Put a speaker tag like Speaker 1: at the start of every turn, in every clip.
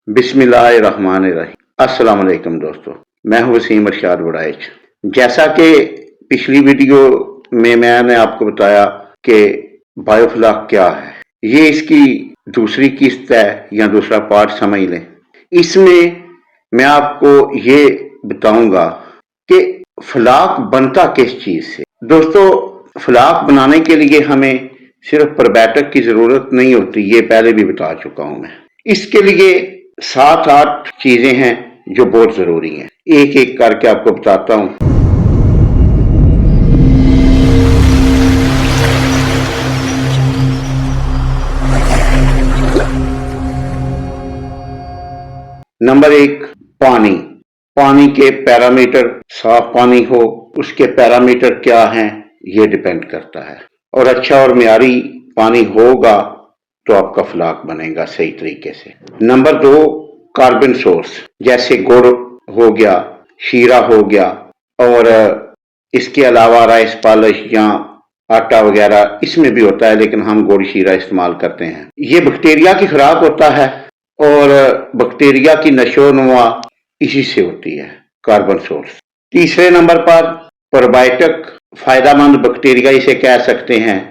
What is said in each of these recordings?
Speaker 1: बिस्मिल्लाहिर्रहमानिर्रहीम। अस्सलाम वालेकुम दोस्तों, मैं हूं वसीम अरशाद वड़ाइच। जैसा कि पिछली वीडियो में मैंने आपको बताया कि बायोफ्लाक क्या है, ये इसकी दूसरी किस्त है या दूसरा पार्ट समझ लें। इसमें मैं आपको ये बताऊंगा कि फ्लाक बनता किस चीज से। दोस्तों, फ्लाक बनाने के लिए हमें सिर्फ प्रोबैटक की जरूरत नहीं होती, ये पहले भी बता चुका हूं मैं। इसके लिए 7-8 चीजें हैं जो बहुत जरूरी हैं, एक एक करके आपको बताता हूं। नंबर 1, पानी। पानी के पैरामीटर, साफ पानी हो, उसके पैरामीटर क्या हैं, ये डिपेंड करता है। और अच्छा और मियारी पानी होगा तो आपका फ्लाक बनेगा सही तरीके से। नंबर 2, कार्बन सोर्स, जैसे गुड़ हो गया, शीरा हो गया, और इसके अलावा राइस पॉलिश या आटा वगैरह इसमें भी होता है, लेकिन हम गुड़ शीरा इस्तेमाल करते हैं। ये बैक्टीरिया की खुराक होता है और बैक्टीरिया की नशोनुमा इसी से होती है, कार्बन सोर्स। तीसरे नंबर पर प्रोबायोटिक, फायदेमंद बैक्टीरिया इसे कह सकते हैं।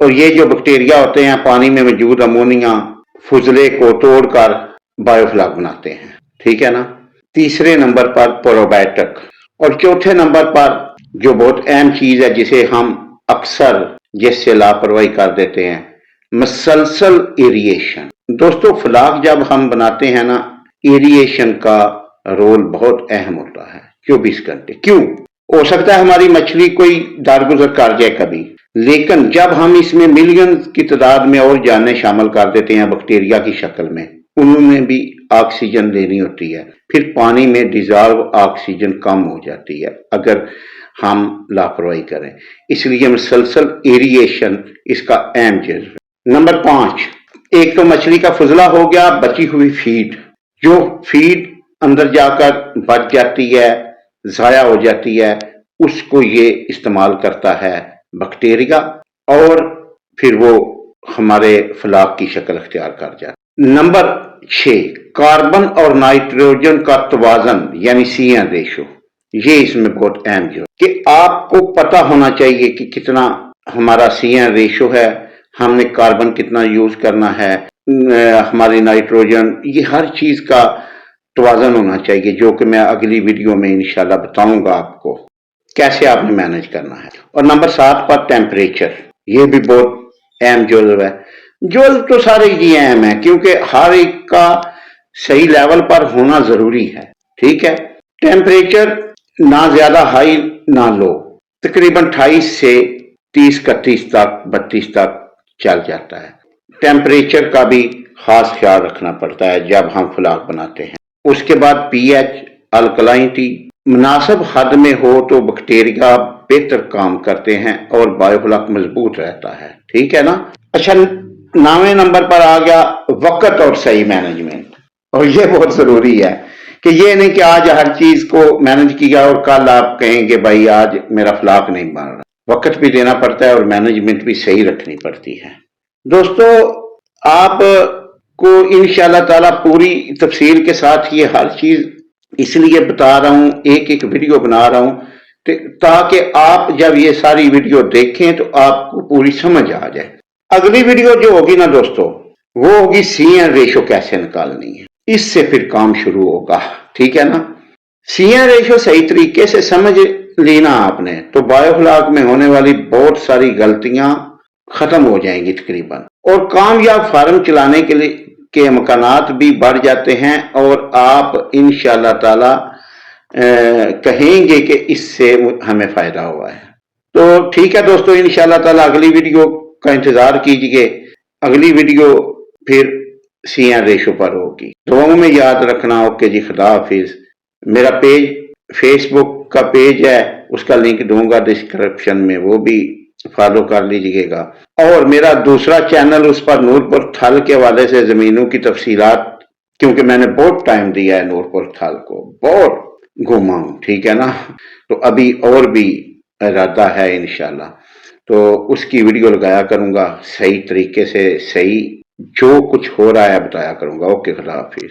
Speaker 1: और ये जो बैक्टीरिया होते हैं पानी में मौजूद अमोनिया फुजले को तोड़कर बायोफ्लाक बनाते हैं, ठीक है ना। तीसरे नंबर पर प्रोबायोटिक। और चौथे नंबर पर जो बहुत अहम चीज है जिसे हम अक्सर जिससे लापरवाही कर देते हैं, मसलसल एरिएशन। दोस्तों, फ्लाक जब हम बनाते हैं ना, एरिएशन का रोल बहुत अहम होता है 24 घंटे। क्यों? हो सकता है हमारी मछली कोई दारगुजर कर जाए कभी, लेकिन जब हम इसमें मिलियन की तादाद में और जानें शामिल कर देते हैं बैक्टीरिया की शक्ल में, उनमें भी ऑक्सीजन लेनी होती है, फिर पानी में डिजॉल्व ऑक्सीजन कम हो जाती है अगर हम लापरवाही करें। इसलिए मुसलसल एरिएशन इसका अहम चीज है। नंबर 5, एक तो मछली का फजला हो गया, बची हुई फीड। जो फीड अंदर जाकर बच जाती है, जाया हो जाती है, उसको ये इस्तेमाल करता है बैक्टीरिया और फिर वो हमारे फ्लाक की शक्ल अख्तियार कर जाता है। नंबर 6, कार्बन और नाइट्रोजन का तवाजन यानी CN रेशो। ये इसमें बहुत अहम है कि आपको पता होना चाहिए कि कितना हमारा CN रेशो है, हमने कार्बन कितना यूज करना है, हमारी नाइट्रोजन, ये हर चीज का तवाजन होना चाहिए, जो कि मैं अगली वीडियो में इंशाल्लाह बताऊंगा आपको कैसे आपने मैनेज करना है। और नंबर 7 पर टेम्परेचर, ये भी बहुत अहम जुल्व है। जुल्व तो सारे ही अहम है क्योंकि हर एक का सही लेवल पर होना जरूरी है, ठीक है। टेम्परेचर ना ज्यादा हाई ना लो, तकरीबन 28 से 30, 31 तक, 32 तक चल जाता है। टेम्परेचर का भी खास ख्याल रखना पड़ता है जब हम फ्लाक बनाते हैं। उसके बाद pH, अल्कलाइनिटी मुनासिब हद में हो तो बैक्टीरिया बेहतर काम करते हैं और बायोफ्लाक मजबूत रहता है, ठीक है ना। अच्छा, 9वें नंबर पर आ गया वक्त और सही मैनेजमेंट। और ये बहुत जरूरी है कि ये नहीं कि आज हर चीज को मैनेज किया और कल आप कहेंगे भाई आज मेरा फ्लाक नहीं बन रहा। वक्त भी देना पड़ता है और मैनेजमेंट भी सही रखनी पड़ती है। दोस्तों, आपको इंशाल्लाह ताला पूरी तफसील के साथ ये हर चीज इसलिए बता रहा हूं, एक एक वीडियो बना रहा हूं ताकि आप जब ये सारी वीडियो देखें तो आपको पूरी समझ आ जाए। अगली वीडियो जो होगी ना दोस्तों, वो होगी CN रेशो कैसे निकालनी है, इससे फिर काम शुरू होगा, ठीक है ना। CN रेशो सही तरीके से समझ लेना आपने तो बायोफ्लाक में होने वाली बहुत सारी गलतियां खत्म हो जाएंगी तकरीबन, और कामयाब फार्म चलाने के लिए के इम्कानात भी बढ़ जाते हैं और आप इंशाल्लाह ताला कहेंगे कि इससे हमें फायदा हुआ है। तो ठीक है दोस्तों, इंशाल्लाह ताला अगली वीडियो का इंतजार कीजिए। अगली वीडियो फिर CN रेशो पर होगी। दुआओं में याद रखना। ओके जी, खुदा हाफिज। मेरा पेज, फेसबुक का पेज है, उसका लिंक दूंगा डिस्क्रिप्शन में, वो भी फॉलो कर लीजिएगा। और मेरा दूसरा चैनल, उस पर नूरपुर थल के हवाले से जमीनों की तफसीलात, क्योंकि मैंने बहुत टाइम दिया है नूरपुर थल को, बहुत घूमा हूं, ठीक है ना। तो अभी और भी इरादा है इंशाल्लाह, तो उसकी वीडियो लगाया करूंगा, सही तरीके से सही जो कुछ हो रहा है बताया करूंगा। ओके, खुदा हाफिज।